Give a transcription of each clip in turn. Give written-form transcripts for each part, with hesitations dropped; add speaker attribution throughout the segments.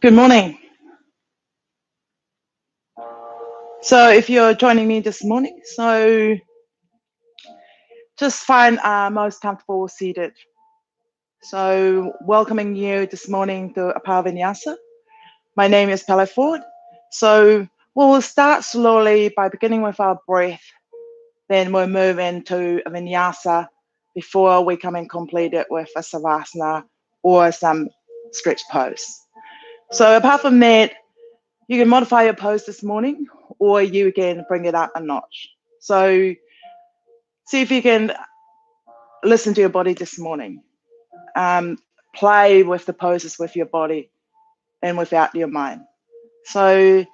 Speaker 1: Good morning. So if you're joining me this morning, so just find most comfortable seated. So welcoming you this morning to Vinyasa. My name is Pele Ford. So we'll start slowly by beginning with our breath. Then we'll move into a Vinyasa before we come and complete it with a Savasana or some stretch pose. So apart from that, you can modify your pose this morning, or you can bring it up a notch. So see if you can listen to your body this morning. Play with the poses with your body and without your mind. So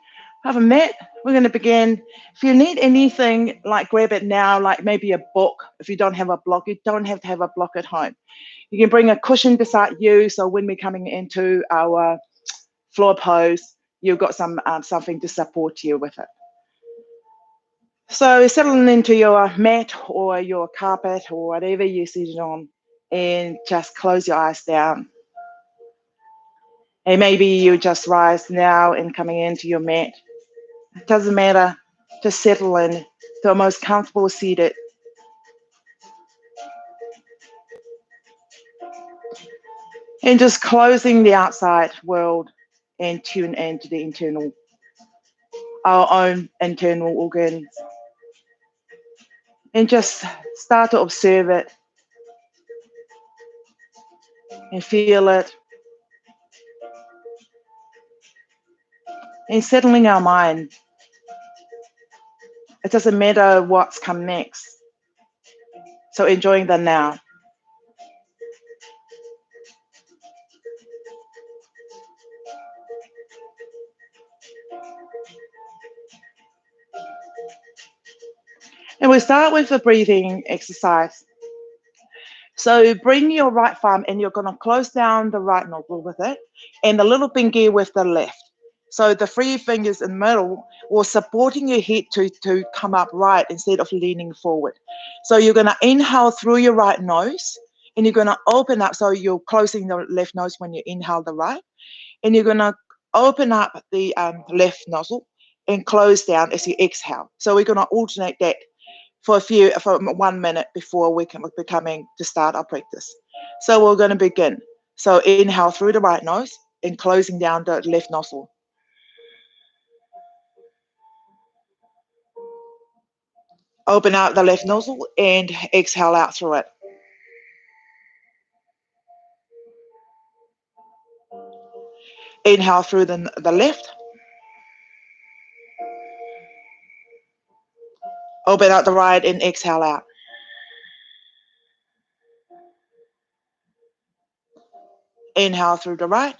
Speaker 1: apart from that, we're going to begin. If you need anything, like grab it now, like maybe a book. If you don't have a block, you don't have to have a block at home. You can bring a cushion beside you, so when we're coming into our floor pose, you've got something to support you with it. So settling into your mat or your carpet or whatever you're seated on, and just close your eyes down. And maybe you just rise now and coming into your mat. It doesn't matter. Just settle in to the most comfortable seated. And just closing the outside world and tune into the our own internal organs. And just start to observe it and feel it. And settling our mind. It doesn't matter what's come next. So enjoying the now. And we start with a breathing exercise. So bring your right thumb and you're going to close down the right nostril with it and the little pinky with the left. So the three fingers in the middle will supporting your head to come up right instead of leaning forward. So you're going to inhale through your right nose and you're going to open up. So you're closing the left nose when you inhale the right. And you're going to open up the left nostril and close down as you exhale. So we're going to alternate that for 1 minute before we're coming to start our practice. So we're going to begin. So inhale through the right nose and closing down the left nostril. Open out the left nostril and exhale out through it. Inhale through the left. Open out the right and exhale out. Inhale through the right.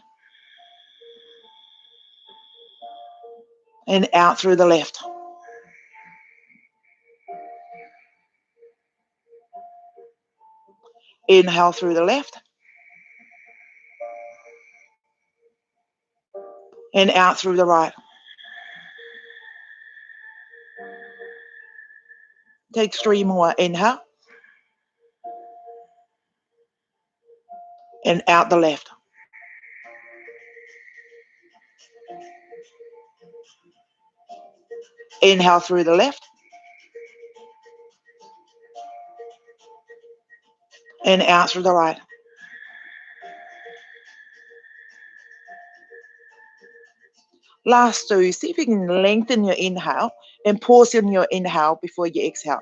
Speaker 1: And out through the left. Inhale through the left. And out through the right. Take 3 more. Inhale. And out the left. Inhale through the left. And out through the right. Last 2, see if you can lengthen your inhale and pause in your inhale before you exhale.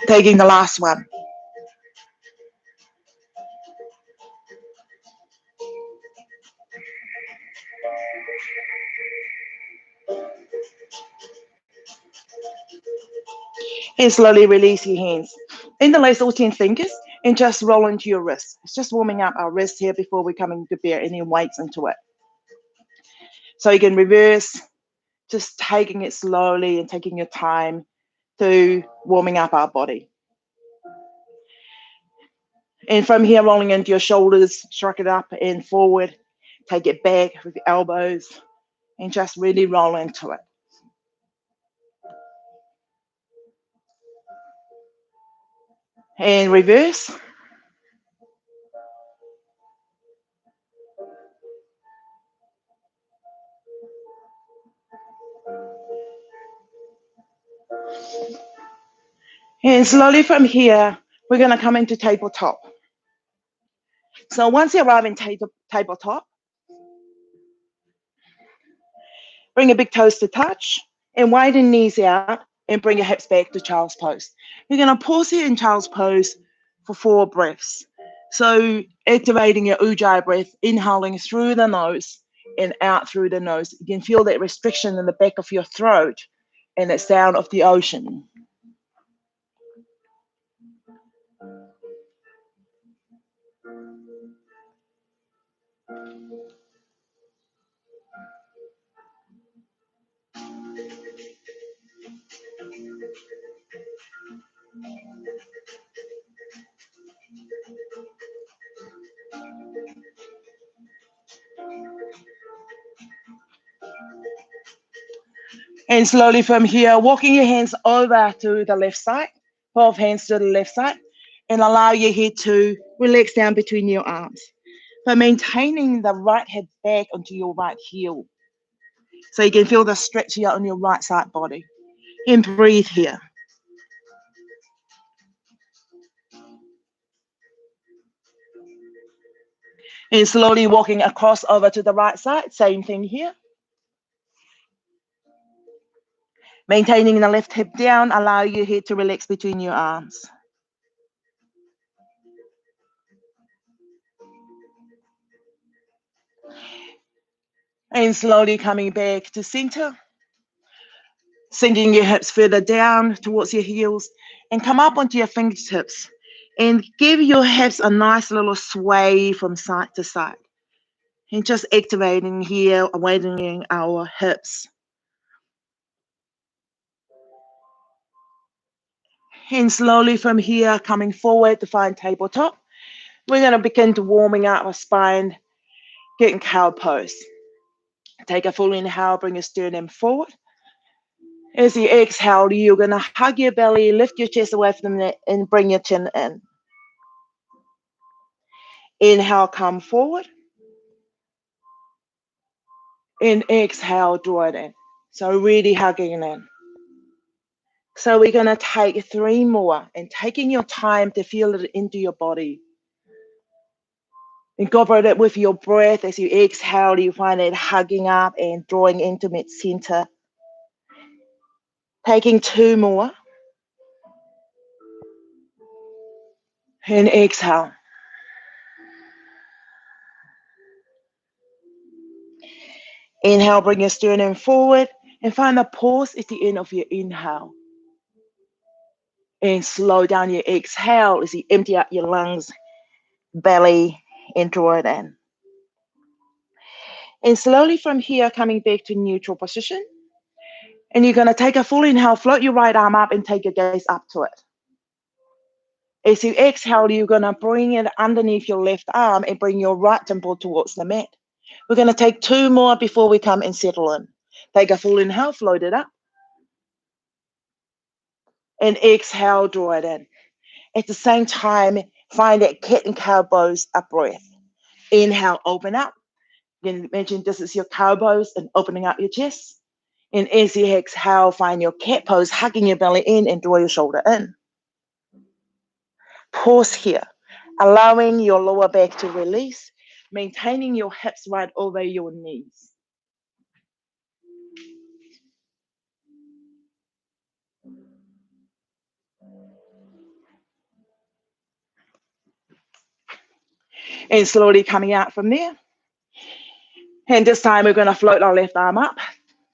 Speaker 1: Taking the last one. And slowly release your hands. Interlace all 10 fingers and just roll into your wrists. It's just warming up our wrist here before we come into bear any weights into it. So you can reverse, just taking it slowly and taking your time to warming up our body. And from here, rolling into your shoulders, shrug it up and forward. Take it back with the elbows and just really roll into it. And reverse. And slowly from here, we're going to come into tabletop. So once you arrive in tabletop, bring your big toes to touch and widen knees out and bring your hips back to child's pose. You're going to pause here in child's pose for 4 breaths. So activating your ujjayi breath, inhaling through the nose and out through the nose. You can feel that restriction in the back of your throat and the sound of the ocean. And slowly from here, walking your hands over to the left side, both hands to the left side, and allow your head to relax down between your arms. But maintaining the right hip back onto your right heel. So you can feel the stretch here on your right side body. And breathe here. And slowly walking across over to the right side, same thing here. Maintaining the left hip down, allow your head to relax between your arms. And slowly coming back to center. Sinking your hips further down towards your heels and come up onto your fingertips and give your hips a nice little sway from side to side. And just activating here, awakening our hips. And slowly from here, coming forward to find tabletop, we're going to begin to warming up our spine, getting cow pose. Take a full inhale, bring your sternum forward. As you exhale, you're going to hug your belly, lift your chest away from the neck, and bring your chin in. Inhale, come forward. And exhale, draw it in. So really hugging it in. So we're going to take 3 more and taking your time to feel it into your body. Incorporate it with your breath. As you exhale, you find it hugging up and drawing into mid-center. Taking 2 more. And exhale. Inhale, bring your sternum forward and find a pause at the end of your inhale. And slow down your exhale as you empty out your lungs, belly, and draw it in. And slowly from here, coming back to neutral position. And you're going to take a full inhale, float your right arm up and take your gaze up to it. As you exhale, you're going to bring it underneath your left arm and bring your right temple towards the mat. We're going to take 2 more before we come and settle in. Take a full inhale, float it up. And exhale, draw it in. At the same time, find that cat and cow pose up breath. Inhale, open up. You can imagine this is your cow pose and opening up your chest. And as you exhale, find your cat pose, hugging your belly in and draw your shoulder in. Pause here, allowing your lower back to release, maintaining your hips right over your knees. And slowly coming out from there. And this time we're going to float our left arm up.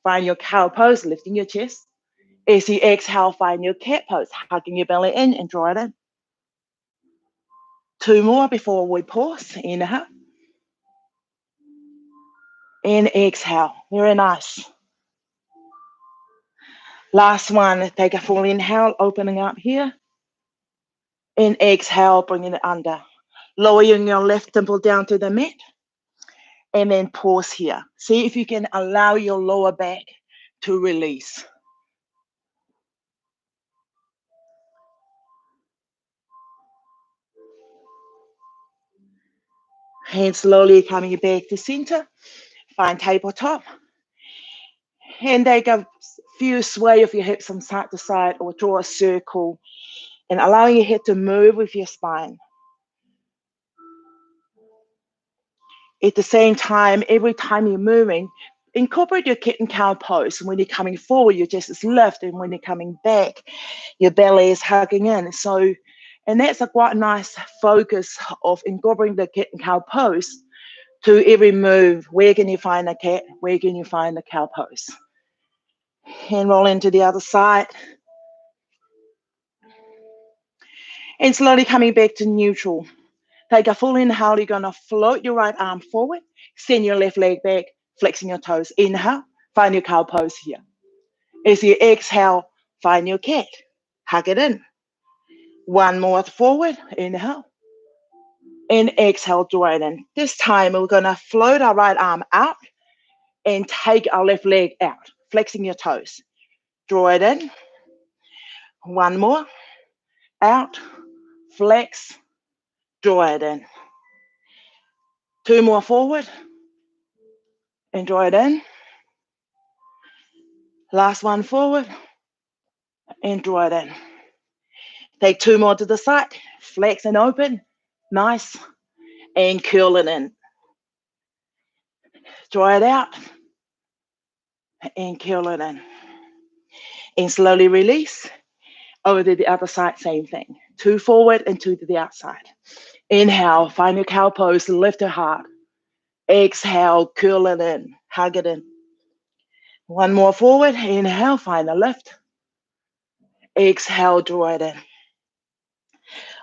Speaker 1: Find your cow pose, lifting your chest. As you exhale, find your cat pose, hugging your belly in and draw it in. 2 more before we pause. Inhale. And exhale. Very nice. Last one. Take a full inhale, opening up here. And exhale, bringing it under. Lowering your left temple down to the mat. And then pause here. See if you can allow your lower back to release. And slowly coming back to center. Find tabletop. And take a few sway of your hips from side to side or draw a circle. And allowing your head to move with your spine. At the same time, every time you're moving, incorporate your cat and cow pose. When you're coming forward, your chest is lifted, and when you're coming back, your belly is hugging in. So, and that's a quite nice focus of incorporating the cat and cow pose to every move. Where can you find the cat? Where can you find the cow pose? And roll into the other side. And slowly coming back to neutral. Take a full inhale. You're going to float your right arm forward. Send your left leg back, flexing your toes. Inhale. Find your cow pose here. As you exhale, find your cat. Hug it in. One more forward. Inhale. And exhale, draw it in. This time, we're going to float our right arm out and take our left leg out, flexing your toes. Draw it in. One more. Out. Flex. Draw it in. 2 more forward. And draw it in. Last one forward. And draw it in. Take 2 more to the side. Flex and open. Nice. And curl it in. Draw it out. And curl it in. And slowly release. Over to the other side, same thing. 2 forward and 2 to the outside. Inhale, find your cow pose, lift your heart. Exhale, curl it in, hug it in. 1 more forward. Inhale, find a lift. Exhale, draw it in.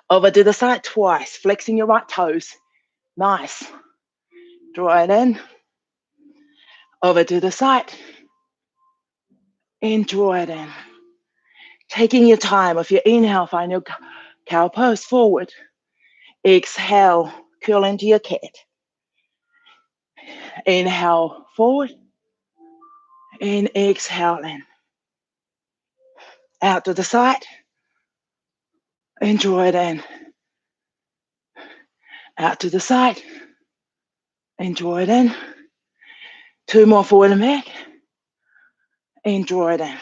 Speaker 1: Over to the side twice, flexing your right toes. Nice. Draw it in. Over to the side. And draw it in. Taking your time. If you inhale, find your cow pose forward. Exhale, curl into your cat. Inhale, forward. And exhale in. Out to the side. And draw it in. Out to the side. And draw it in. 2 more forward and back. And draw it in.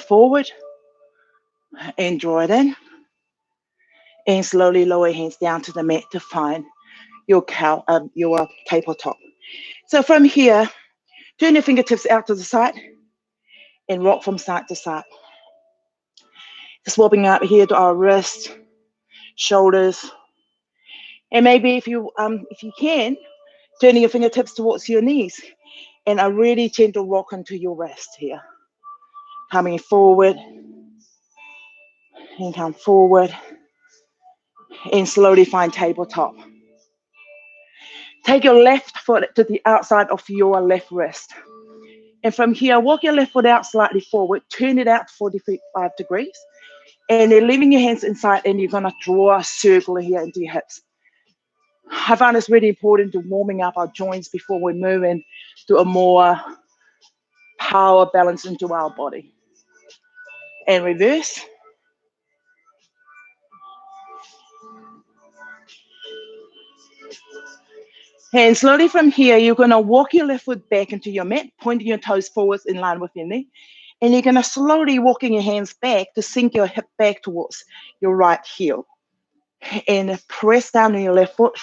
Speaker 1: Forward. And draw it in. And slowly lower your hands down to the mat to find your tabletop. So from here, turn your fingertips out to the side and rock from side to side. Swapping out here to our wrists, shoulders, and maybe if you can, turning your fingertips towards your knees, and a really gentle rock into your wrist here. Coming forward, and come forward, and slowly find tabletop. Take your left foot to the outside of your left wrist. And from here, walk your left foot out slightly forward, turn it out 45 degrees, and then leaving your hands inside, and you're going to draw a circle here into your hips. I find it's really important to warming up our joints before we move into a more power balance into our body. And reverse. And slowly from here, you're going to walk your left foot back into your mat, pointing your toes forwards in line with your knee. And you're going to slowly walking your hands back to sink your hip back towards your right heel. And press down on your left foot,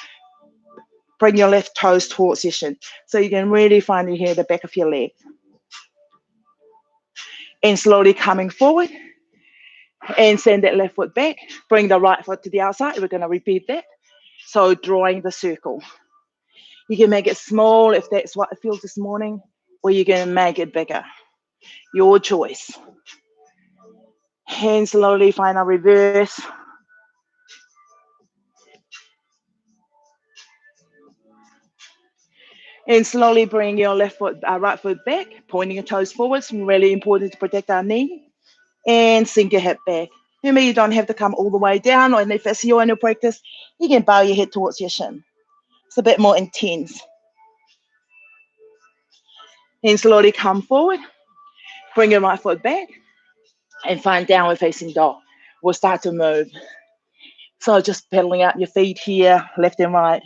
Speaker 1: bring your left toes towards your shin. So you can really find here the back of your leg. And slowly coming forward and send that left foot back. Bring the right foot to the outside. We're going to repeat that. So drawing the circle. You can make it small if that's what it feels this morning, or you can make it bigger. Your choice. Hands slowly find a reverse. And slowly bring your right foot back, pointing your toes forwards. Really important to protect our knee. And sink your hip back. Remember, you don't have to come all the way down, or if it's your annual practice, you can bow your head towards your shin. It's a bit more intense. And slowly come forward, bring your right foot back, and find downward facing dog. We'll start to move. So just pedaling up your feet here, left and right,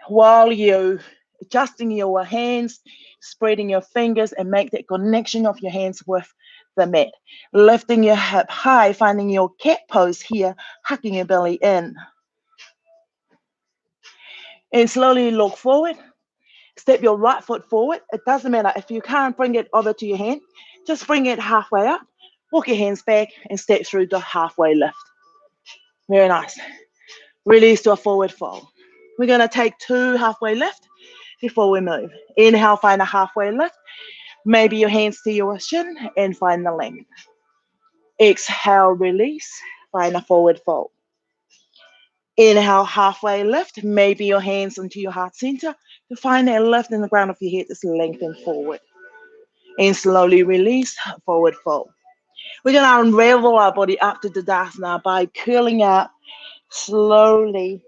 Speaker 1: while you adjusting your hands, spreading your fingers, and make that connection of your hands with the mat. Lifting your hip high, finding your cat pose here, hucking your belly in. And slowly look forward. Step your right foot forward. It doesn't matter if you can't bring it over to your hand, just bring it halfway up. Walk your hands back and step through the halfway lift. Very nice. Release to a forward fold. We're going to take 2 halfway lift before we move. Inhale, find a halfway lift. Maybe your hands to your shin and find the length. Exhale, release, find a forward fold. Inhale, halfway lift. Maybe your hands into your heart center to find that lift in the ground of your head is lengthened forward. And slowly release, forward fold. We're going to unravel our body up to Tadasana by curling up slowly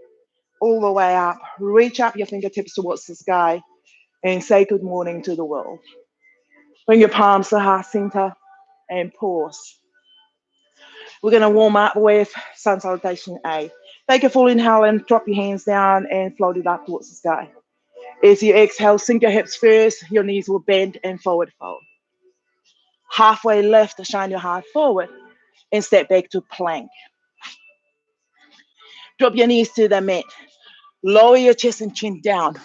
Speaker 1: all the way up. Reach up your fingertips towards the sky and say good morning to the world. Bring your palms to heart center and pause. We're going to warm up with sun salutation A. Take a full inhale and drop your hands down and float it up towards the sky. As you exhale, sink your hips first, your knees will bend and forward fold. Halfway lift, shine your heart forward and step back to plank. Drop your knees to the mat. Lower your chest and chin down.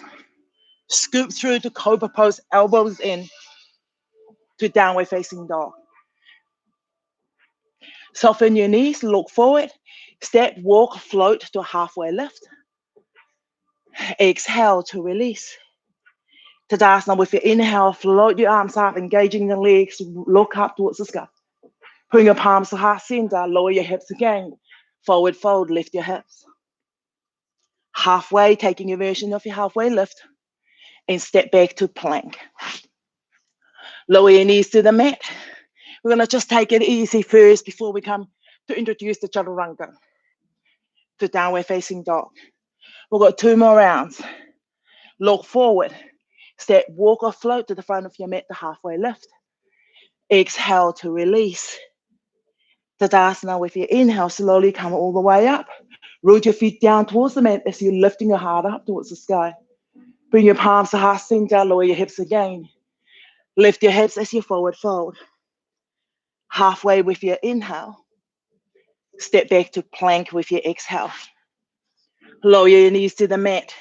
Speaker 1: Scoop through to cobra pose, elbows in to downward facing dog. Soften your knees, look forward. Step, walk, float to halfway lift. Exhale to release. Tadasana with your inhale, float your arms up, engaging the legs, look up towards the sky. Bring your palms to heart center, lower your hips again. Forward fold, lift your hips. Halfway, taking a version of your halfway lift and step back to plank. Lower your knees to the mat. We're going to just take it easy first before we come to introduce the chaturanga to downward facing dog. We've got 2 more rounds. Look forward. Step, walk or float to the front of your mat, the halfway lift. Exhale to release. Tadasana with your inhale, slowly come all the way up. Root your feet down towards the mat as you're lifting your heart up towards the sky. Bring your palms to heart center, lower your hips again. Lift your hips as you forward fold. Halfway with your inhale. Step back to plank with your exhale. Lower your knees to the mat.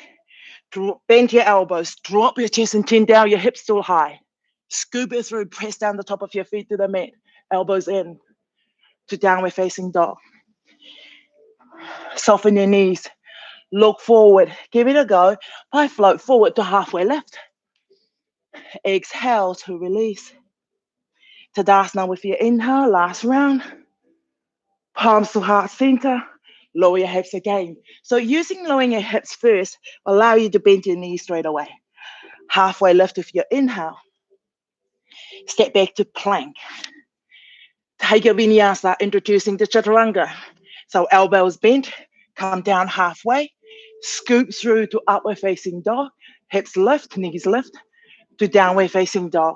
Speaker 1: Bend your elbows. Drop your chest and chin down, your hips still high. Scoop it through, press down the top of your feet to the mat. Elbows in to downward facing dog. Soften your knees. Look forward. Give it a go. I float forward to halfway lift. Exhale to release. Tadasana with your inhale. Last round. Palms to heart center. Lower your hips again. So using lowering your hips first will allow you to bend your knees straight away. Halfway lift with your inhale. Step back to plank. Take your vinyasa, introducing the chaturanga. So elbows bent, come down halfway, scoop through to upward facing dog, hips lift, knees lift, to downward facing dog.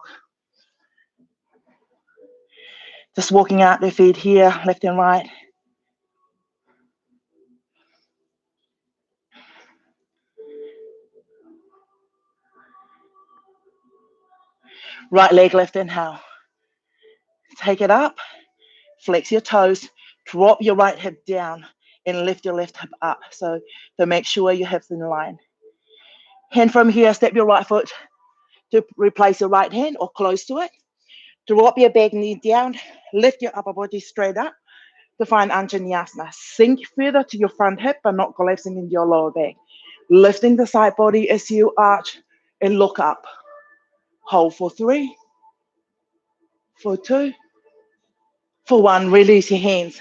Speaker 1: Just walking out the feet here, left and right. Right leg lift, inhale. Take it up, flex your toes, drop your right hip down, and lift your left hip up. So make sure your hips in line. And from here, step your right foot to replace your right hand or close to it. Drop your back knee down, lift your upper body straight up to find Vinyasa. Sink further to your front hip, but not collapsing into your lower back. Lifting the side body as you arch and look up. Hold for 3, for 2, for 1. Release your hands.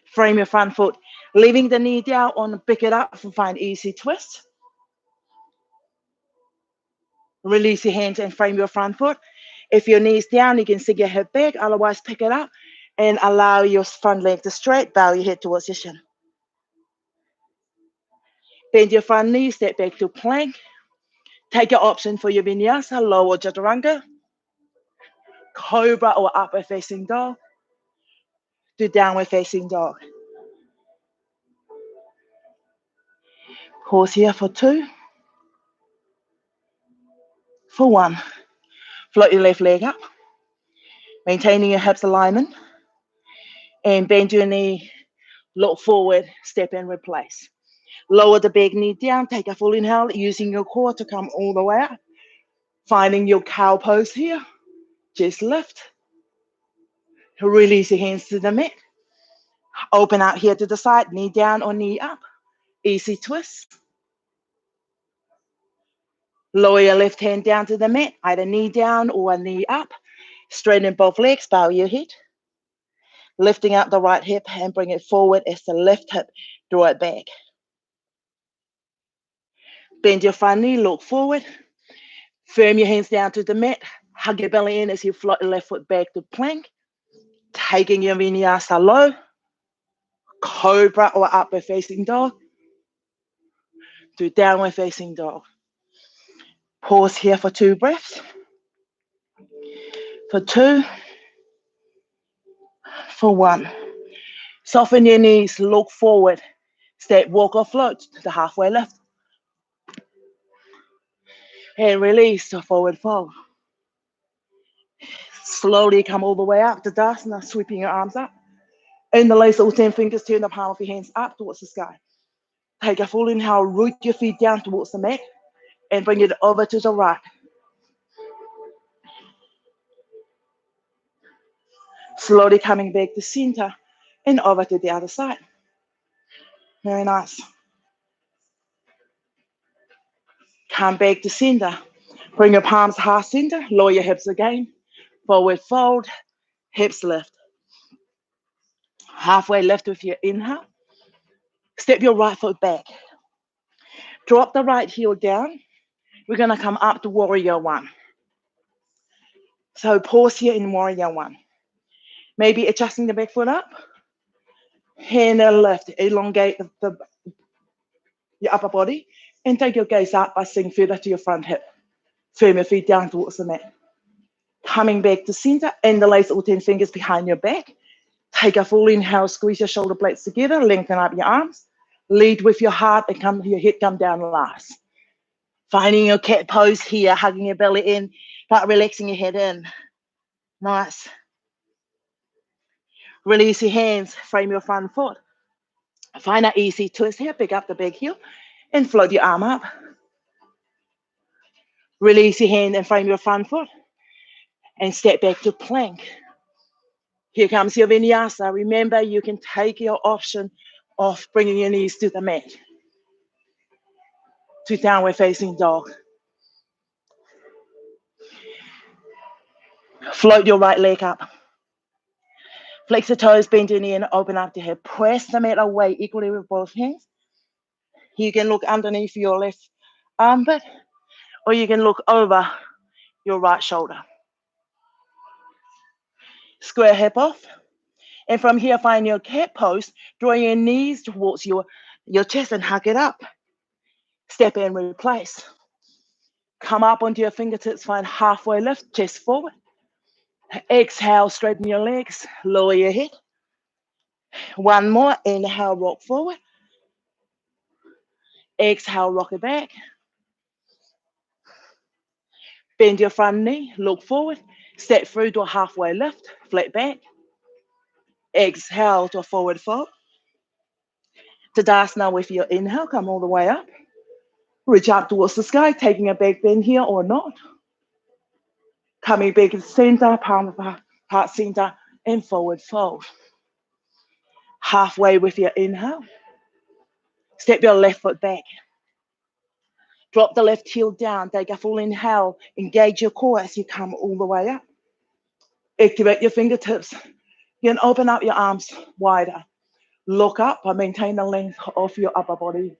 Speaker 1: Frame your front foot. Leaving the knee down on, pick it up and find easy twist. Release your hands and frame your front foot. If your knee's down, you can sink your hip back. Otherwise, pick it up and allow your front leg to straight. Bow your head towards your shin. Bend your front knee, step back to plank. Take your option for your vinyasa, lower chaturanga, cobra or upward facing dog, to downward facing dog. Pause here for 2, for 1. Float your left leg up, maintaining your hips alignment, and bend your knee, look forward, step and replace. Lower the big knee down, take a full inhale, using your core to come all the way up. Finding your cow pose here, just lift. Release your hands to the mat. Open out here to the side, knee down or knee up. Easy twist. Lower your left hand down to the mat, either knee down or a knee up. Straighten both legs, bow your head. Lifting up the right hip and bring it forward as the left hip, draw it back. Bend your front knee, look forward. Firm your hands down to the mat. Hug your belly in as you float your left foot back to plank. Taking your vinyasa low. Cobra or upward facing dog. To downward facing dog. Pause here for 2 breaths. For 2. For 1. Soften your knees, look forward. Step, walk or float to the halfway lift. And release to forward fold. Slowly come all the way up to Dasana, sweeping your arms up. Interlace all 10 fingers, turn the palm of your hands up towards the sky. Take a full inhale, root your feet down towards the mat and bring it over to the right. Slowly coming back to center and over to the other side. Very nice. Come back to center. Bring your palms half center, lower your hips again. Forward fold, hips lift. Halfway lift with your inhale. Step your right foot back. Drop the right heel down. We're going to come up to warrior 1. So pause here in warrior 1. Maybe adjusting the back foot up. Hand and lift. Elongate your upper body. And take your gaze up by sinking further to your front hip. Firm your feet down towards the mat. Coming back to center. Interlace all 10 fingers behind your back. Take a full inhale. Squeeze your shoulder blades together. Lengthen up your arms. Lead with your heart and your head come down last. Finding your cat pose here. Hugging your belly in. But relaxing your head in. Nice. Release your hands. Frame your front foot. Find an easy twist here. Pick up the big heel and float your arm up. Release your hand and frame your front foot and step back to plank. Here comes your vinyasa. Remember, you can take your option of bringing your knees to the mat. To downward facing dog. Float your right leg up. Flex the toes, bend your knee and open up the hip. Press the mat away equally with both hands. You can look underneath your left armpit or you can look over your right shoulder. Square hip off. And from here, find your cat pose. Draw your knees towards your chest and hug it up. Step and replace. Come up onto your fingertips, find halfway lift, chest forward. Exhale, straighten your legs, lower your head. One more, inhale, rock forward. Exhale, rock it back. Bend your front knee, look forward, step through to a halfway lift, flat back. Exhale to a forward fold. Tadasana with your inhale, come all the way up. Reach up towards the sky, taking a back bend here or not. Coming back to the center, palm of the heart center, and forward fold. Halfway with your inhale. Step your left foot back. Drop the left heel down, take a full inhale, engage your core as you come all the way up. Activate your fingertips. You can open up your arms wider. Look up and maintain the length of your upper body.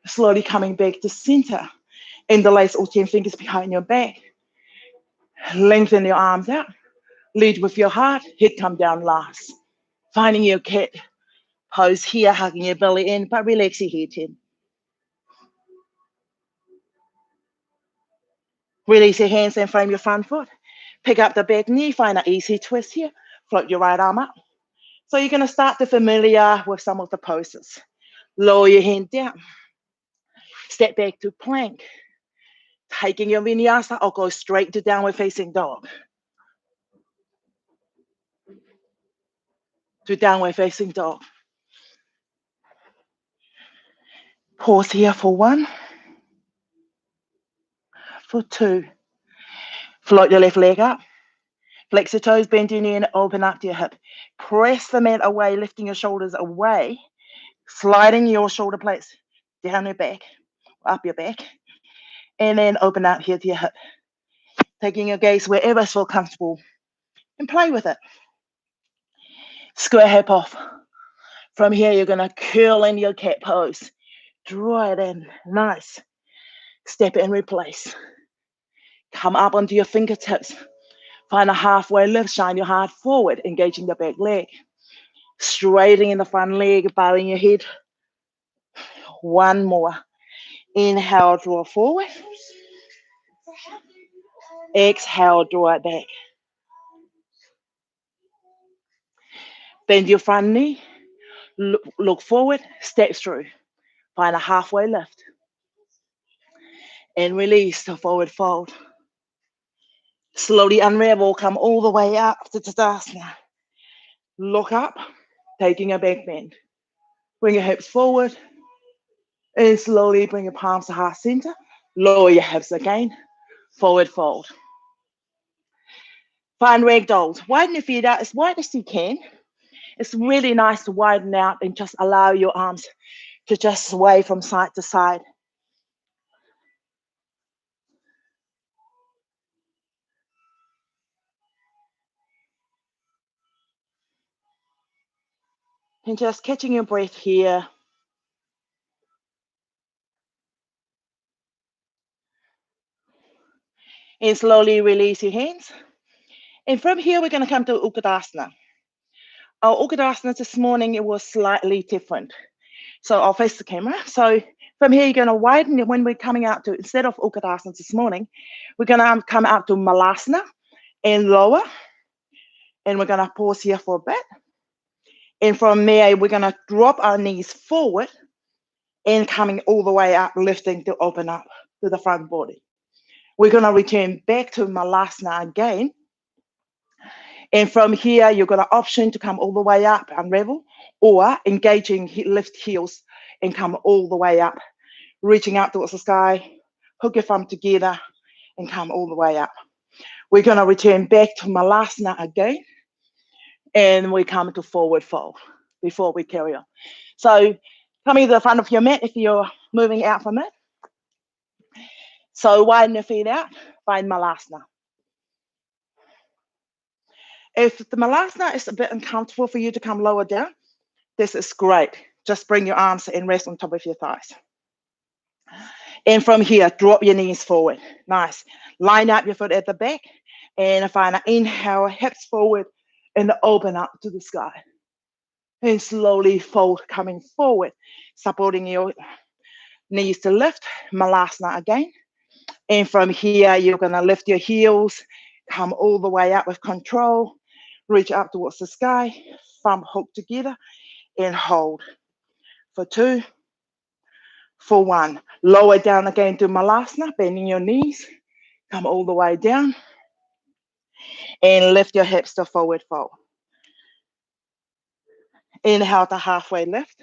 Speaker 1: Slowly coming back to center. Interlace all 10 fingers behind your back. Lengthen your arms out. Lead with your heart. Head come down last. Finding your cat pose here, hugging your belly in, but relax your head in. Release your hands and frame your front foot. Pick up the back knee, find an easy twist here. Float your right arm up. So you're going to start to familiar with some of the poses. Lower your hand down. Step back to plank. Taking your vinyasa or go straight to downward facing dog. To downward facing dog. Pause here for 1. For 2. Float your left leg up. Flex your toes, bend your knee and open up to your hip. Press the mat away, lifting your shoulders away. Sliding your shoulder blades down your back, up your back. And then open up here to your hip. Taking your gaze wherever you feel comfortable. And play with it. Square hip off. From here, you're going to curl in your cat pose. Draw it in. Nice. Step it and replace. Come up onto your fingertips. Find a halfway lift. Shine your heart forward, engaging the back leg. Straightening the front leg, bowing your head. 1 more. Inhale, draw forward. Exhale, draw it back. Bend your front knee. Look forward, step through. Find a halfway lift. And release the forward fold. Slowly unravel, come all the way up to Tadasana. Look up, taking a back bend. Bring your hips forward. And slowly bring your palms to heart center. Lower your hips again. Forward fold. Find ragdolls. Widen your feet out as wide as you can. It's really nice to widen out and just allow your arms to just sway from side to side. And just catching your breath here. And slowly release your hands. And from here, we're going to come to Uttanasana. Our Uttanasana this morning, it was slightly different. So I'll face the camera. So from here, you're going to widen it when we're coming out to, instead of Uttanasana this morning, we're going to come out to Malasana and lower. And we're going to pause here for a bit. And from there, we're going to drop our knees forward and coming all the way up, lifting to open up to the front body. We're going to return back to Malasana again. And from here, you've got an option to come all the way up, unravel, or engaging, lift heels and come all the way up, reaching up towards the sky, hook your thumb together and come all the way up. We're going to return back to Malasana again. And we come to forward fold before we carry on. So coming to the front of your mat if you're moving out from it. So widen your feet out, find Malasana. If the Malasana is a bit uncomfortable for you to come lower down, this is great. Just bring your arms and rest on top of your thighs. And from here, drop your knees forward. Nice. Line up your foot at the back and find an inhale, hips forward and open up to the sky. And slowly fold, coming forward, supporting your knees to lift. Malasana again. And from here, you're going to lift your heels, come all the way up with control, reach up towards the sky, thumb hook together, and hold. For 2, for 1. Lower down again to Malasana, bending your knees, Come all the way down and lift your hips to forward fold. Inhale to halfway lift.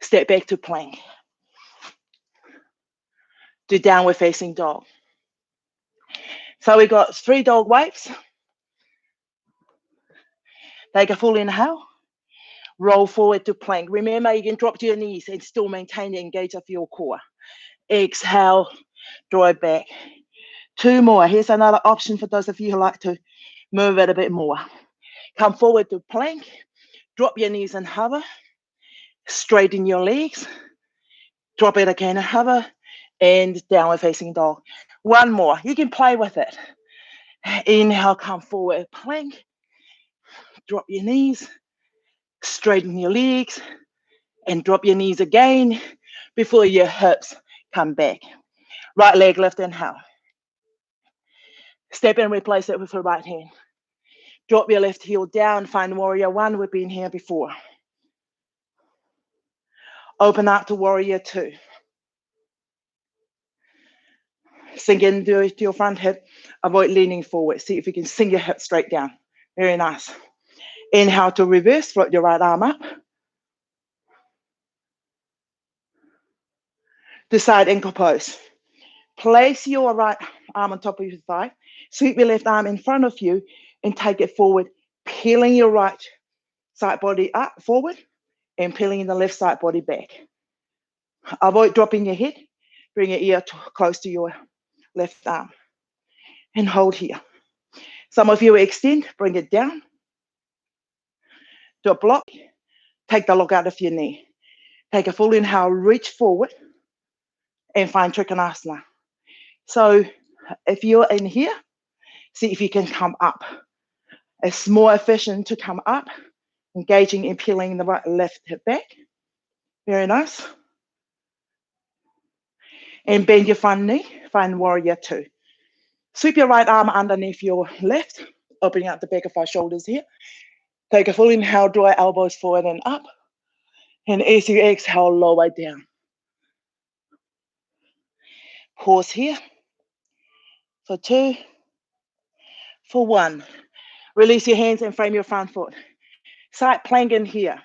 Speaker 1: Step back to plank. To downward facing dog. So we got 3 dog waves. Take a full inhale. Roll forward to plank. Remember, you can drop to your knees and still maintain the engage of your core. Exhale, draw it back. 2 more. Here's another option for those of you who like to move it a bit more. Come forward to plank. Drop your knees and hover. Straighten your legs. Drop it again and hover. And downward facing dog. 1 more. You can play with it. Inhale, come forward, plank. Drop your knees. Straighten your legs. And drop your knees again before your hips come back. Right leg lift, inhale. Step and replace it with the right hand. Drop your left heel down, find warrior 1. We've been here before. Open up to warrior 2. Sink into your front hip. Avoid leaning forward. See if you can sink your hip straight down. Very nice. Inhale to reverse, float your right arm up. To side ankle pose. Place your right arm on top of your thigh. Sweep your left arm in front of you and take it forward, peeling your right side body up forward and peeling the left side body back. Avoid dropping your head. Bring your ear close to your left arm and hold here. Some of you extend, bring it down to a block. Take the lock out of your knee. Take a full inhale, reach forward and find Trikonasana. So if you're in here, see if you can come up. It's more efficient to come up, engaging and peeling the right left hip back. Very nice. And bend your front knee, find warrior 2. Sweep your right arm underneath your left, opening up the back of our shoulders here. Take a full inhale, draw your elbows forward and up. And as you exhale, lower down. Pause here for 2, for 1. Release your hands and frame your front foot. Side plank in here.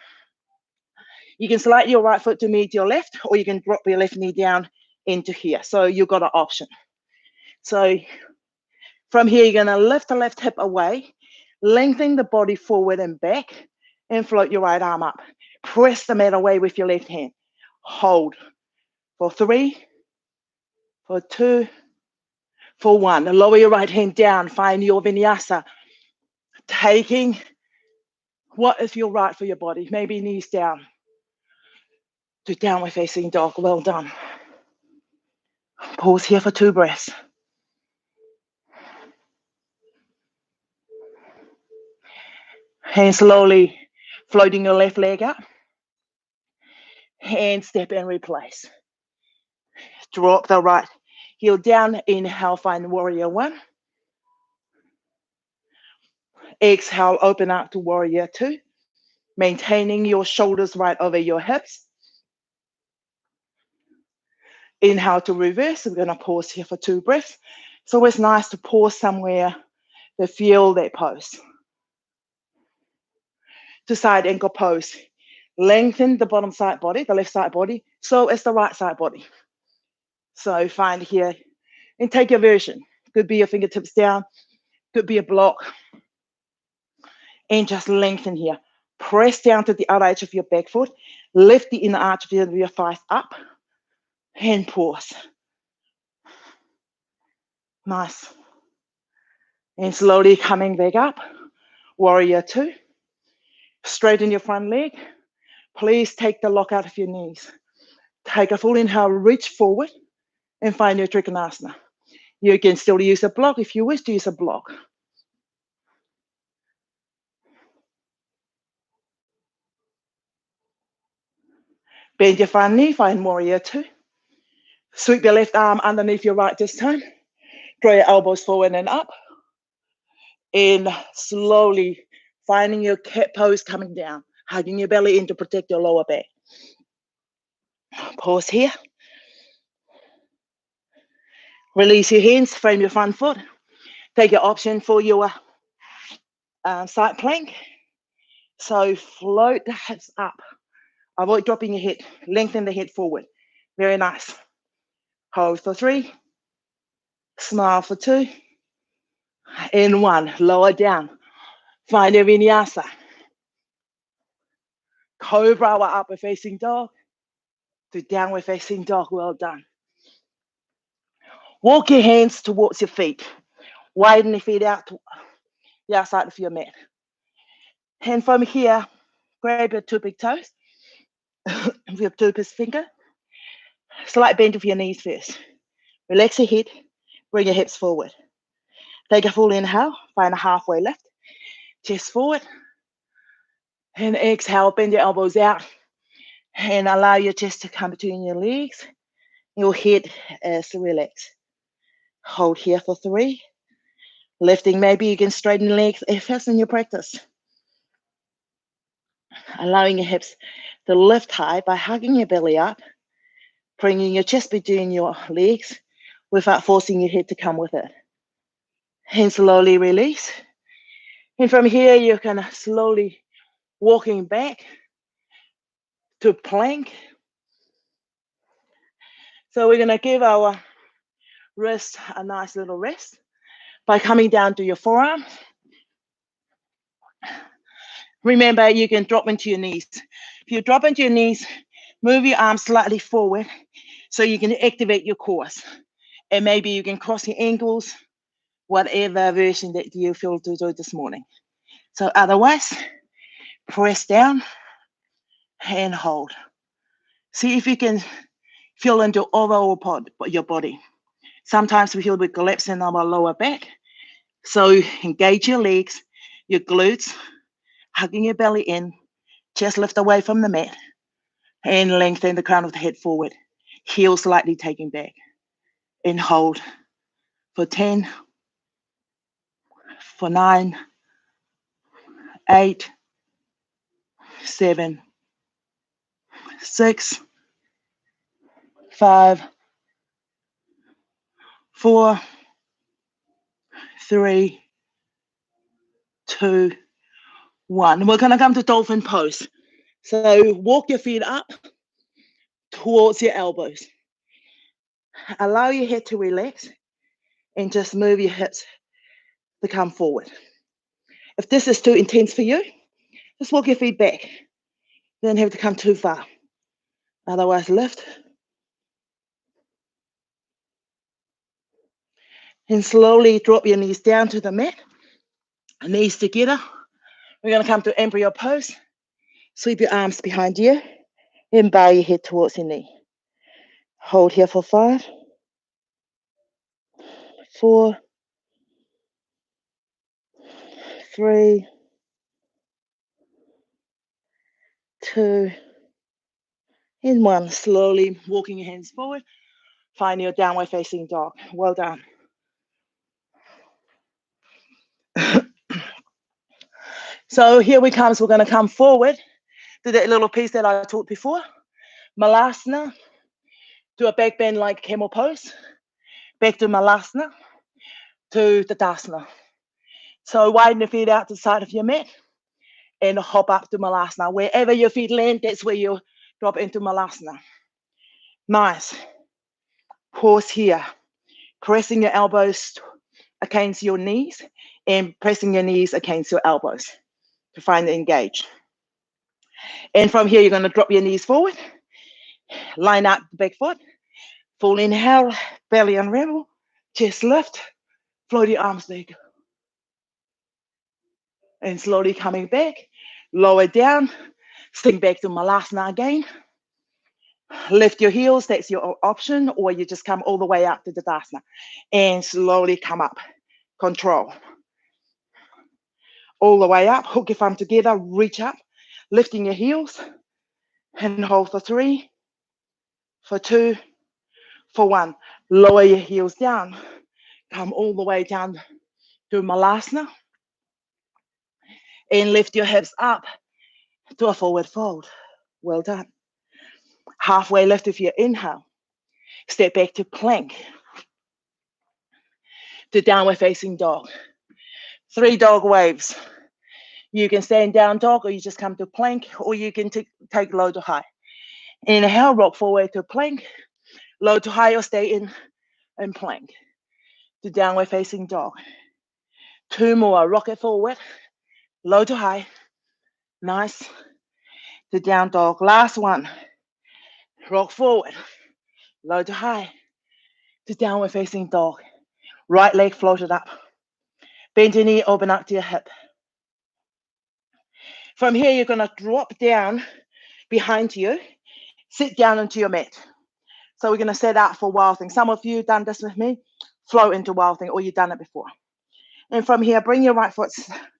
Speaker 1: You can slide your right foot to meet your left, or you can drop your left knee down into here. So you've got an option. So from here, you're gonna lift the left hip away, lengthen the body forward and back, and float your right arm up. Press the mat away with your left hand. Hold for 3, for 2, for 1. And lower your right hand down, find your vinyasa. Taking what is your right for your body. Maybe knees down to downward facing dog. Well done. Pause here for 2 breaths. And slowly floating your left leg up. And step and replace. Drop the right heel down. Inhale, find warrior 1. Exhale, open up to warrior 2. Maintaining your shoulders right over your hips. Inhale to reverse. We're going to pause here for 2 breaths. It's always nice to pause somewhere to feel that pose. To side ankle pose. Lengthen the bottom side body, the left side body, so as the right side body. So find here and take your version. Could be your fingertips down, could be a block. And just lengthen here. Press down to the outer edge of your back foot. Lift the inner arch of your thighs up. And pause. Nice. And slowly coming back up. Warrior 2. Straighten your front leg. Please take the lock out of your knees. Take a full inhale, reach forward and find your Trikonasana. You can still use a block if you wish to use a block. Bend your front knee, find warrior 2. Sweep your left arm underneath your right this time. Draw your elbows forward and up. And slowly finding your cat pose coming down, hugging your belly in to protect your lower back. Pause here. Release your hands, frame your front foot. Take your option for your side plank. So float the hips up. Avoid dropping your head. Lengthen the head forward. Very nice. Hold for 3. Smile for 2. In 1. Lower down. Find your vinyasa. Cobra or upward facing dog to downward facing dog. Well done. Walk your hands towards your feet. Widen the feet out to the outside of your mat. And from here, grab your 2 big toes with your 2 big finger. Slight bend of your knees first. Relax your head. Bring your hips forward. Take a full inhale. Find a halfway lift. Chest forward. And exhale. Bend your elbows out. And allow your chest to come between your legs. Your head is relaxed. Hold here for 3. Lifting, maybe you can straighten legs if that's in your practice. Allowing your hips to lift high by hugging your belly up, bringing your chest between your legs without forcing your head to come with it. And slowly release. And from here, you can slowly walking back to plank. So we're going to give our wrist a nice little rest by coming down to your forearms. Remember, you can drop into your knees. If you drop into your knees, move your arms slightly forward so you can activate your cores. And maybe you can cross your ankles, whatever version that you feel to do this morning. So otherwise, press down and hold. See if you can feel into overall part of your body. Sometimes we feel we collapse in our lower back. So engage your legs, your glutes, hugging your belly in, chest lift away from the mat, and lengthen the crown of the head forward. Heel slightly taking back. And hold for 10, for 9, 8, 7, 6, 5, 4, 3, 2, 1. We're going to come to dolphin pose. So walk your feet up towards your elbows. Allow your head to relax and just move your hips to come forward. If this is too intense for you, just walk your feet back. You don't have to come too far. Otherwise, lift. And slowly drop your knees down to the mat. Knees together. We're going to come to embryo pose. Sweep your arms behind you and bow your head towards your knee. Hold here for 5, 4, 3, 2, and 1. Slowly walking your hands forward. Find your downward facing dog. Well done. So here we come. So we're going to come forward to that little piece that I taught before. Malasana. Do a back bend like camel pose. Back to Malasana. To Tadasana. So widen your feet out to the side of your mat and hop up to Malasana. Wherever your feet land, that's where you drop into Malasana. Nice. Pause here. Pressing your elbows against your knees and pressing your knees against your elbows to find the engage. And from here, you're going to drop your knees forward. Line out the back foot. Full inhale, belly unravel, chest lift, float your arms back. And slowly coming back, lower down, sink back to Malasana again. Lift your heels, that's your option, or you just come all the way up to Tadasana and slowly come up. Control. All the way up, hook your thumb together, reach up, lifting your heels, and hold for 3, for 2, for 1. Lower your heels down, come all the way down to Malasana, and lift your hips up to a forward fold. Well done. Halfway lift with your inhale. Step back to plank. to downward facing dog. 3 dog waves. You can stay in down dog, or you just come to plank, or you can take low to high. Inhale, rock forward to plank, low to high, or stay in and plank to downward facing dog. 2 more, rock it forward, low to high, nice, to down dog. Last one, rock forward, low to high, to downward facing dog. Right leg floated up. Bend your knee, open up to your hip. From here, you're gonna drop down behind you, sit down into your mat. So we're gonna set out for wild thing. Some of you have done this with me, float into wild thing, or you've done it before. And from here, bring your right foot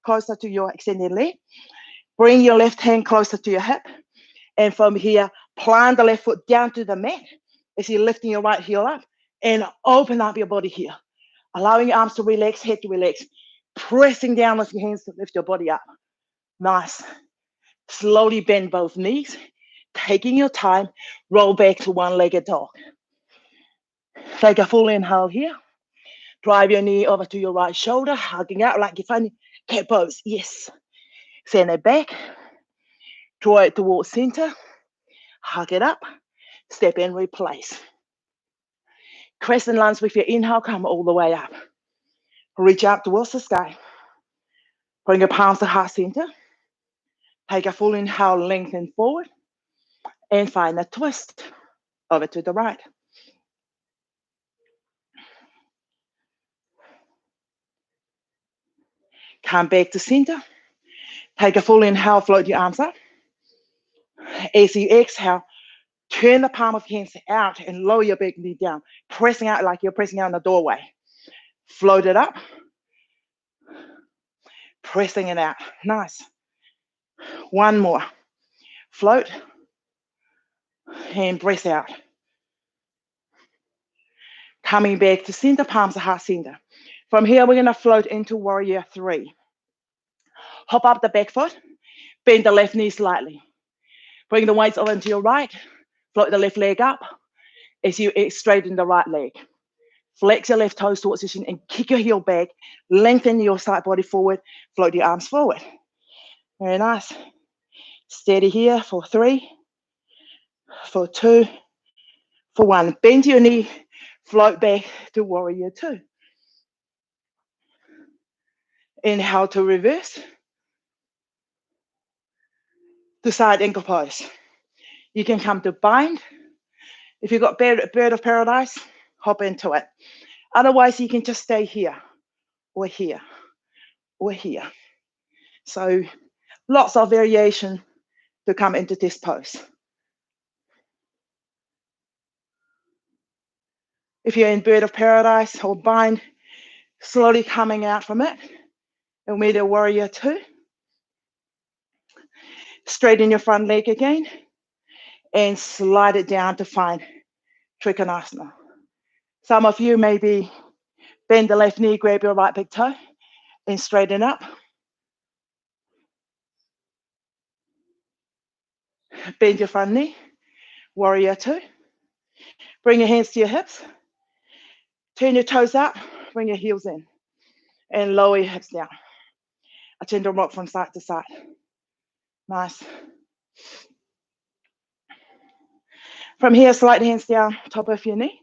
Speaker 1: closer to your extended leg. Bring your left hand closer to your hip. And from here, plant the left foot down to the mat as you're lifting your right heel up, and open up your body here. Allowing your arms to relax, head to relax. Pressing down with your hands to lift your body up. Nice. Slowly bend both knees. Taking your time, roll back to one-legged dog. Take a full inhale here. Drive your knee over to your right shoulder, hugging out like you're funny. Cat pose, yes. Send it back. Draw it towards center. Hug it up. Step in, replace. Crescent lunge with your inhale, come all the way up. Reach out towards the sky. Bring your palms to heart center. Take a full inhale, lengthen forward. And find a twist over to the right. Come back to center. Take a full inhale, float your arms up. As you exhale, turn the palm of your hands out and lower your back knee down, pressing out like you're pressing out in the doorway. Float it up. Pressing it out. Nice. One more. Float. And press out. Coming back to center, palms to heart center. From here, we're going to float into warrior 3. Hop up the back foot. Bend the left knee slightly. Bring the weights over into your right. Float the left leg up as you straighten the right leg. Flex your left toes towards the shin and kick your heel back. Lengthen your side body forward. Float your arms forward. Very nice. Steady here for 3, for 2, for 1. Bend your knee. Float back to warrior 2. Inhale to reverse. To side ankle pose. You can come to bind. If you've got bird of paradise, hop into it. Otherwise, you can just stay here, or here, or here. So lots of variation to come into this pose. If you're in bird of paradise or bind, slowly coming out from it. And we're the warrior 2. Straighten your front leg again. And slide it down to find Trikonasana. Some of you maybe bend the left knee, grab your right big toe, and straighten up. Bend your front knee, warrior 2. Bring your hands to your hips. Turn your toes out, bring your heels in, and lower your hips down. A gentle rock from side to side. Nice. From here, slide hands down, top of your knee.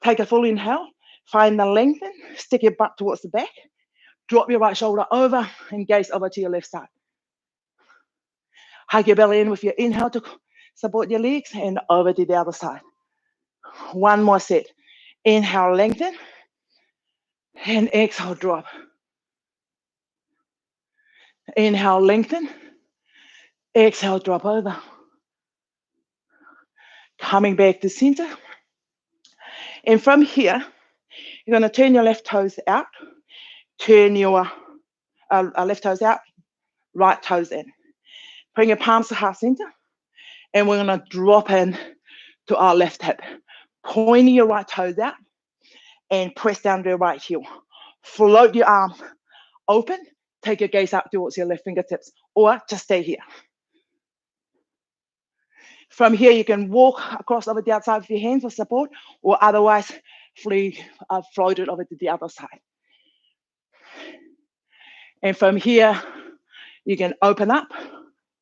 Speaker 1: Take a full inhale. Find the lengthen. Stick your butt towards the back. Drop your right shoulder over and gaze over to your left side. Hug your belly in with your inhale to support your legs and over to the other side. One more set. Inhale, lengthen. And exhale, drop. Inhale, lengthen. Exhale, drop over. Coming back to center. And from here, you're going to turn your left toes out. Turn your left toes out, right toes in. Bring your palms to heart center. And we're going to drop in to our left hip. Pointing your right toes out and press down to your right heel. Float your arm open. Take your gaze up towards your left fingertips, or just stay here. From here, you can walk across over the outside with your hands for support, or otherwise floated over to the other side. And from here, you can open up,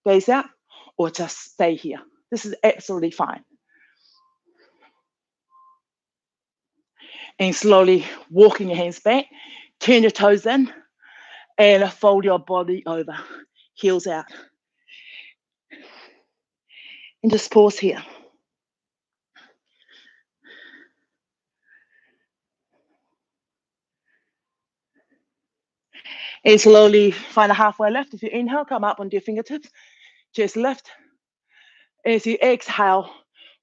Speaker 1: gaze out, or just stay here. This is absolutely fine. And slowly walking your hands back, turn your toes in, and fold your body over, heels out. And just pause here. And slowly find a halfway lift. If you inhale, come up onto your fingertips, chest lift. As you exhale,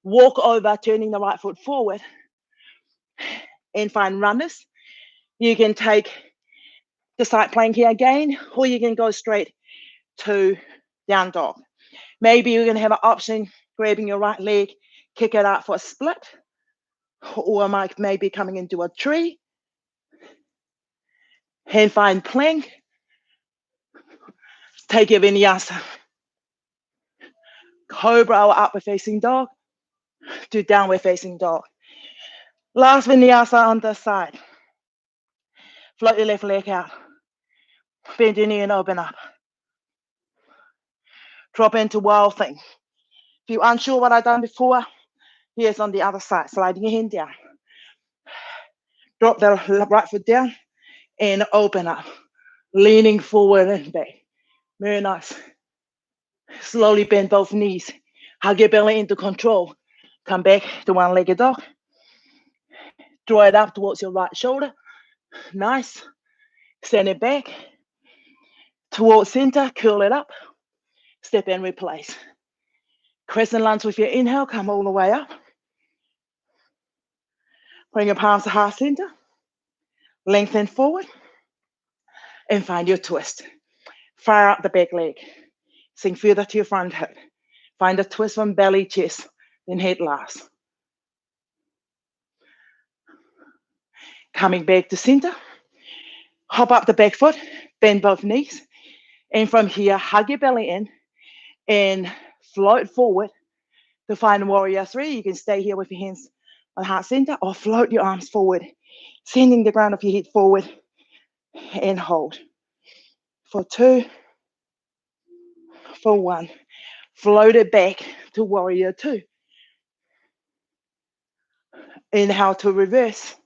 Speaker 1: walk over, turning the right foot forward, and find runners. You can take the side plank here again, or you can go straight to down dog. Maybe you're going to have an option grabbing your right leg, kick it out for a split, or maybe coming into a tree, and find plank. Take your vinyasa. Cobra or upward facing dog to downward facing dog. Last vinyasa on this side. Float your left leg out. Bend your knee and open up. Drop into wild thing. If you're unsure what I've done before, here's on the other side. Sliding your hand down. Drop the right foot down and open up. Leaning forward and back. Very nice. Slowly bend both knees. Hug your belly into control. Come back to one-legged dog. Draw it up towards your right shoulder. Nice. Send it back. Towards center, curl it up. Step and replace. Crescent lunge with your inhale. Come all the way up. Bring your palms to heart center. Lengthen forward. And find your twist. Fire up the back leg. Sink further to your front hip. Find a twist from belly, chest, then head last. Coming back to center. Hop up the back foot. Bend both knees. And from here, hug your belly in and float forward to find warrior three. You can stay here with your hands on heart center or float your arms forward, sending the ground of your head forward and hold. For two, for one. Float it back to warrior two. Inhale to reverse.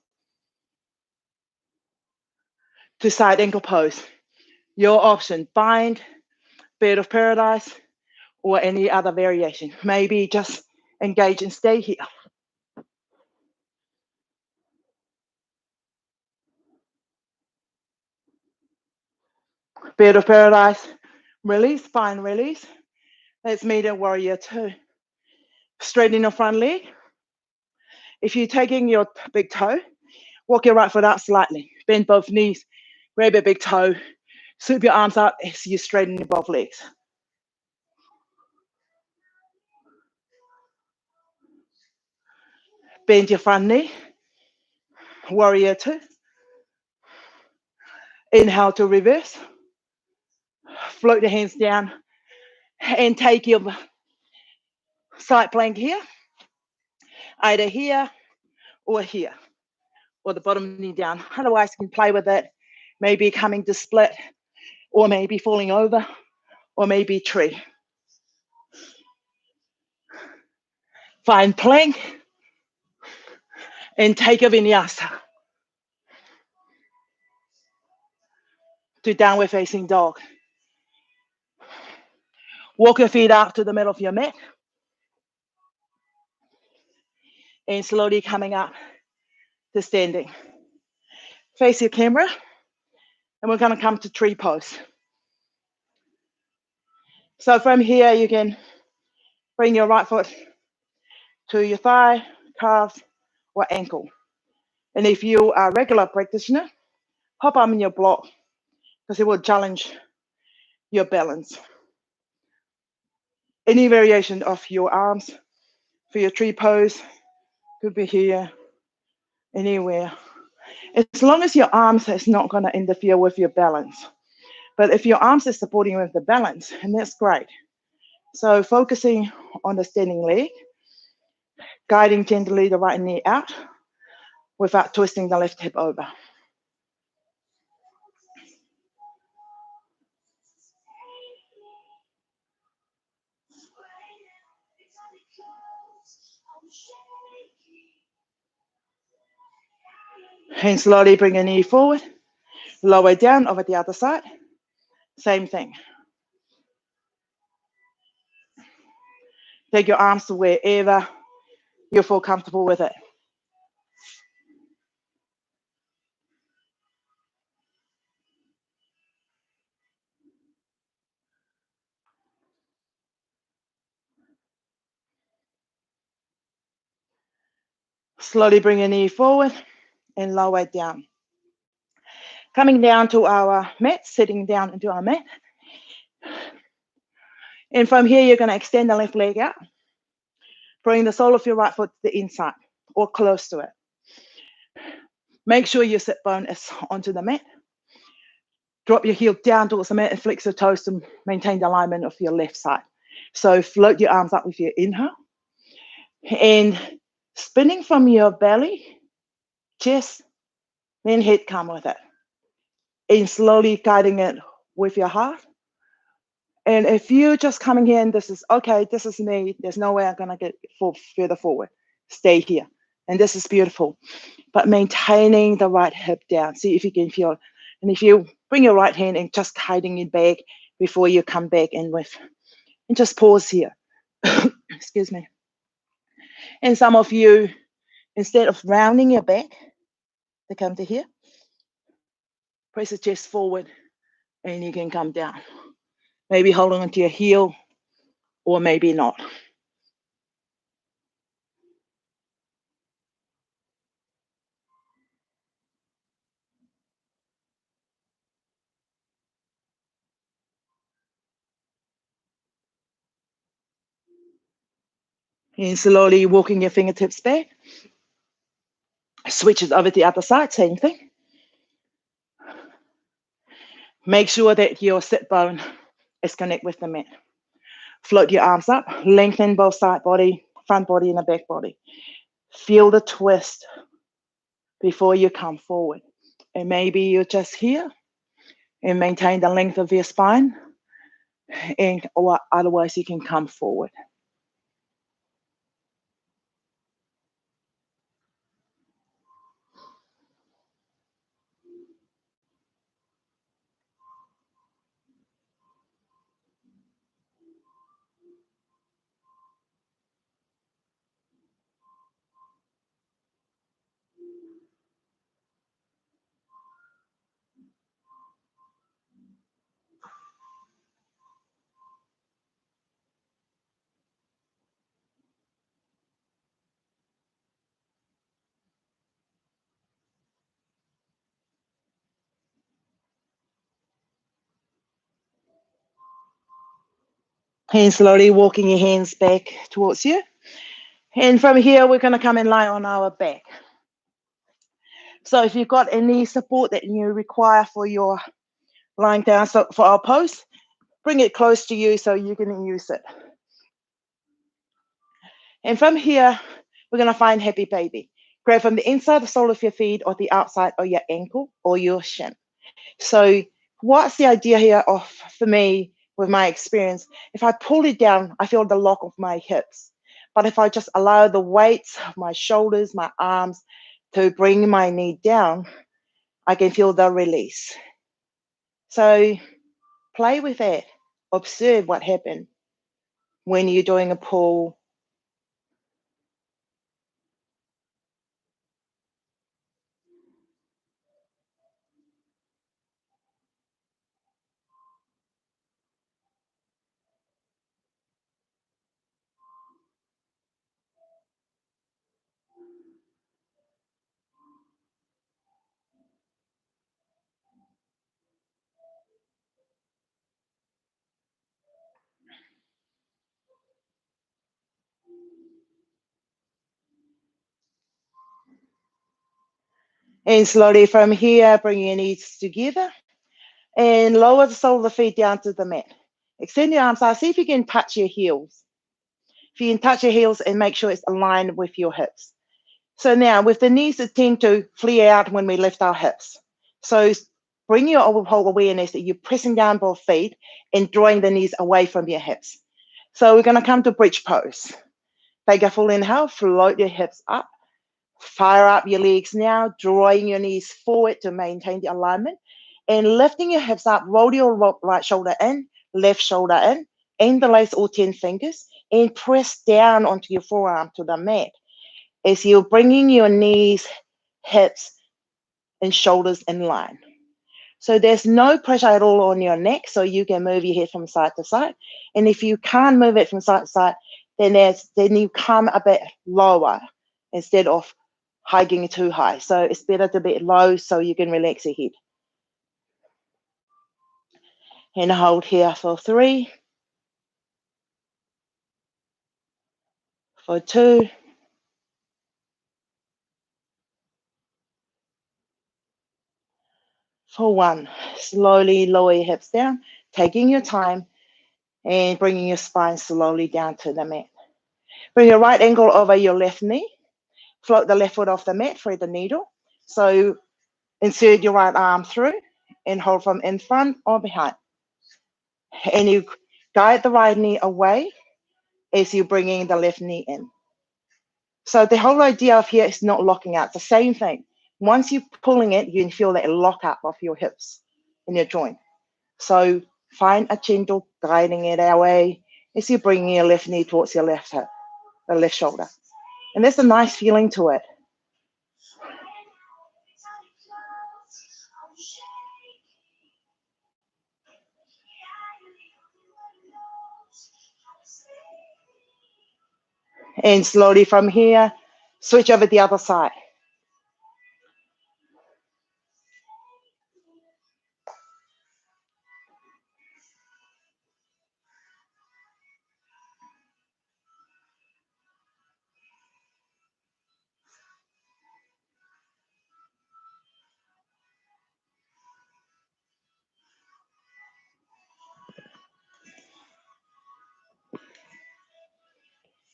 Speaker 1: To side ankle pose. Your option, bind, bird of paradise, or any other variation. Maybe just engage and stay here. Bird of paradise, release, spine release. Let's meet at warrior two. Straighten your front leg. If you're taking your big toe, walk your right foot out slightly. Bend both knees, grab your big toe, sweep your arms out as you straighten your both legs. Bend your front knee, warrior two. Inhale to reverse. Float your hands down and take your side plank here, either here or here, or the bottom knee down. Otherwise, you can play with it, maybe coming to split, or maybe falling over, or maybe tree. Find plank and take a vinyasa to downward facing dog. Walk your feet out to the middle of your mat and slowly coming up to standing. Face your camera and we're going to come to tree pose. So from here, you can bring your right foot to your thigh, calf, or ankle. And if you are a regular practitioner, hop up in your block because it will challenge your balance. Any variation of your arms for your tree pose could be here, anywhere. As long as your arms is not going to interfere with your balance. But if your arms are supporting with the balance, and that's great. So focusing on the standing leg, guiding gently the right knee out, without twisting the left hip over. And slowly bring your knee forward, lower down over the other side. Same thing. Take your arms to wherever you feel comfortable with it. Slowly bring your knee forward and lower it down. Coming down to our mat, sitting down into our mat. And from here, you're going to extend the left leg out. Bring the sole of your right foot to the inside or close to it. Make sure your sit bone is onto the mat. Drop your heel down towards the mat and flex your toes to maintain the alignment of your left side. So float your arms up with your inhale. And spinning from your belly, chest, then head come with it. And slowly guiding it with your heart. And if you're just coming here and this is, okay, this is me, there's no way I'm going to get further forward. Stay here. And this is beautiful. But maintaining the right hip down. See if you can feel it. And if you bring your right hand and just guiding it back before you come back in with. And just pause here. Excuse me. And some of you, instead of rounding your back to come to here, press the chest forward and you can come down. Maybe holding onto your heel or maybe not. And slowly walking your fingertips back. Switch it over to the other side, same thing. Make sure that your sit bone is connected with the mat. Float your arms up, lengthen both side body, front body and the back body. Feel the twist before you come forward. And maybe you're just here and maintain the length of your spine, and or otherwise you can come forward. And slowly walking your hands back towards you. And from here, we're going to come and lie on our back. So if you've got any support that you require for your lying down, so for our pose, bring it close to you so you can use it. And from here, we're going to find happy baby. Grab from the inside the sole of your feet or the outside of your ankle or your shin. So what's the idea here of, for me, with my experience, if I pull it down, I feel the lock of my hips. But if I just allow the weights of my shoulders, my arms to bring my knee down, I can feel the release. So play with that. Observe what happened when you're doing a pull. And slowly from here, bring your knees together and lower the sole of the feet down to the mat. Extend your arms out. See if you can touch your heels. If you can touch your heels and make sure it's aligned with your hips. So now with the knees that tend to flare out when we lift our hips. So bring your whole awareness that you're pressing down both feet and drawing the knees away from your hips. So we're going to come to bridge pose. Take a full inhale, float your hips up, fire up your legs now, drawing your knees forward to maintain the alignment and lifting your hips up, roll your right shoulder in, left shoulder in, interlace all 10 fingers and press down onto your forearm to the mat as you're bringing your knees, hips, and shoulders in line. So there's no pressure at all on your neck, so you can move your head from side to side. And if you can't move it from side to side, then you come a bit lower instead of hiking it too high. So it's better to be low so you can relax your head. And hold here for 3, for 2, for 1. Slowly lower your hips down, taking your time and bringing your spine slowly down to the mat. Bring your right ankle over your left knee. Float the left foot off the mat, thread the needle. So insert your right arm through and hold from in front or behind. And you guide the right knee away as you're bringing the left knee in. So the whole idea of here is not locking out. It's the same thing. Once you're pulling it, you can feel that lock up of your hips in your joint. So find a gentle guiding it away as you're bringing your left knee towards your left hip, the left shoulder. And there's a nice feeling to it. And slowly from here, switch over the other side.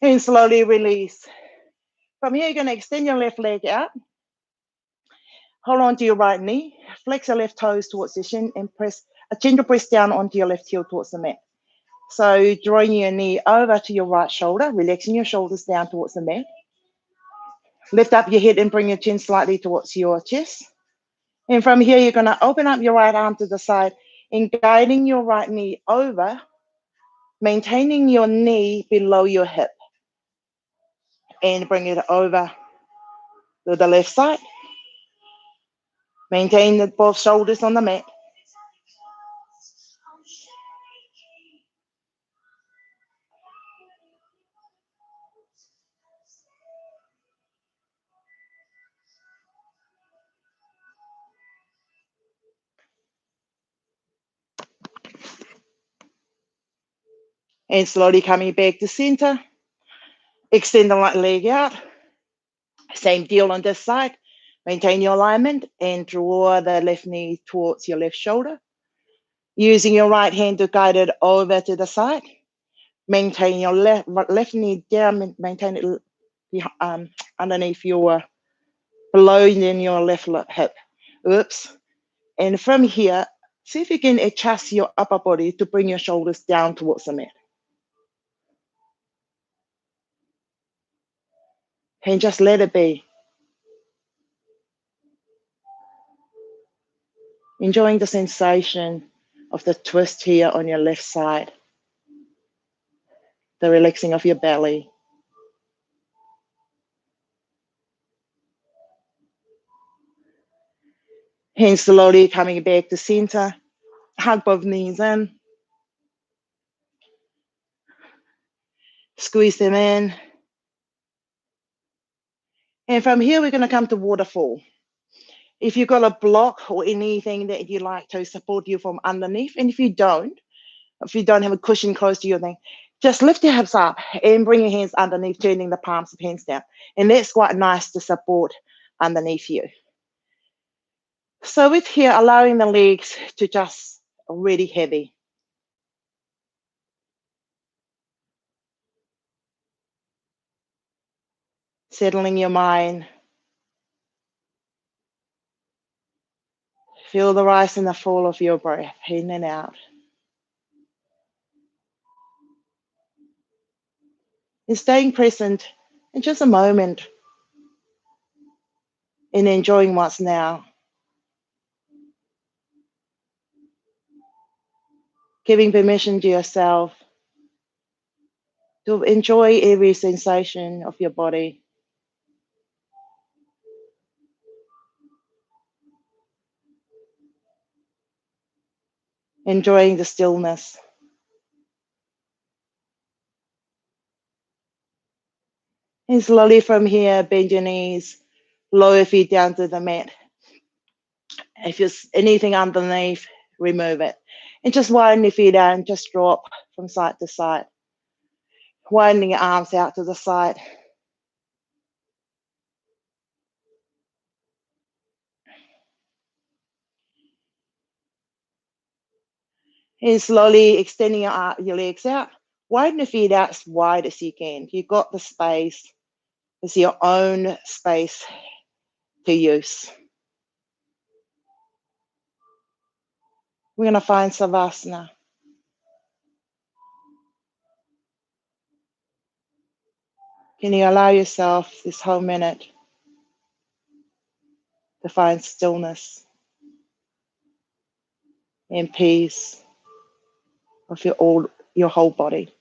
Speaker 1: And slowly release. From here, you're going to extend your left leg out. Hold on to your right knee. Flex your left toes towards the shin and press a gentle press down onto your left heel towards the mat. So drawing your knee over to your right shoulder, relaxing your shoulders down towards the mat. Lift up your head and bring your chin slightly towards your chest. And from here, you're going to open up your right arm to the side and guiding your right knee over, maintaining your knee below your hip. And bring it over to the left side. Maintain both shoulders on the mat. And slowly coming back to center. Extend the right leg out. Same deal on this side. Maintain your alignment and draw the left knee towards your left shoulder. Using your right hand to guide it over to the side. Maintain your left knee down, maintain it underneath your, below in your left hip. Oops. And from here, see if you can adjust your upper body to bring your shoulders down towards the mat. And just let it be. Enjoying the sensation of the twist here on your left side. The relaxing of your belly. And slowly coming back to center. Hug both knees in. Squeeze them in. And from here, we're going to come to waterfall. If you've got a block or anything that you like to support you from underneath, and if you don't have a cushion close to your thing, just lift your hips up and bring your hands underneath, turning the palms of hands down. And that's quite nice to support underneath you. So with here, allowing the legs to just really heavy. Settling your mind. Feel the rise and the fall of your breath, in and out. And staying present in just a moment and enjoying what's now. Giving permission to yourself to enjoy every sensation of your body. Enjoying the stillness. And slowly from here, bend your knees, lower your feet down to the mat. If there's anything underneath, remove it. And just widen your feet out and just drop from side to side. Widening your arms out to the side. And slowly extending your legs out. Widen your feet out as wide as you can. You've got the space. It's your own space to use. We're going to find Savasana. Can you allow yourself this whole minute to find stillness and peace of your whole body?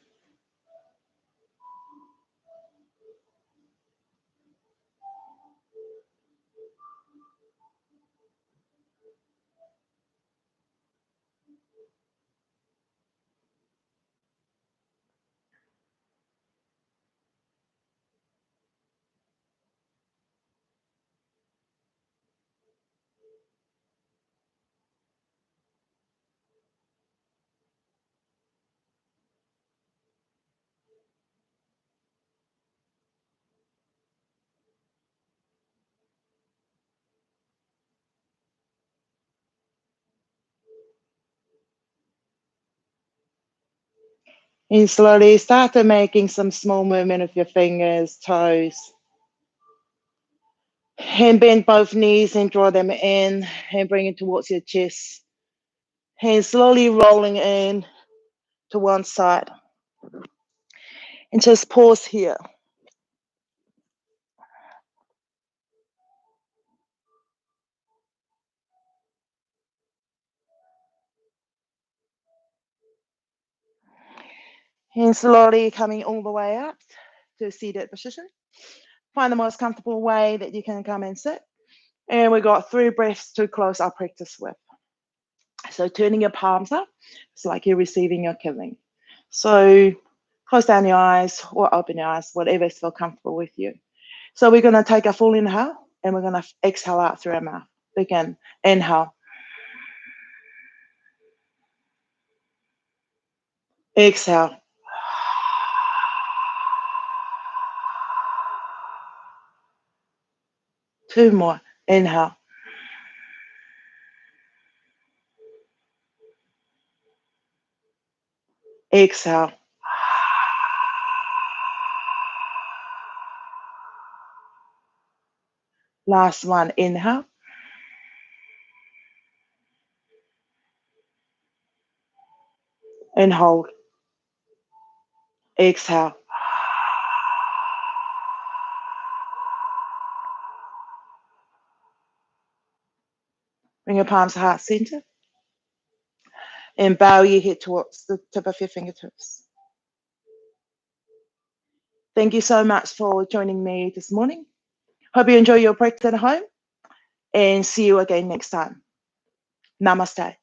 Speaker 1: And slowly start to making some small movement of your fingers, toes. And bend both knees and draw them in and bring it towards your chest. And slowly rolling in to one side. And just pause here. And slowly coming all the way up to a seated position. Find the most comfortable way that you can come and sit. And we got 3 breaths to close our practice with. So turning your palms up, it's like you're receiving your killing. So close down your eyes or open your eyes, whatever feels comfortable with you. So we're going to take a full inhale and we're going to exhale out through our mouth. Begin. Inhale. Exhale. 2 more. Inhale. Exhale. Last one. Inhale. And hold. Exhale. Bring your palms to heart center and bow your head towards the tip of your fingertips. Thank you so much for joining me this morning. Hope you enjoy your practice at home and see you again next time. Namaste.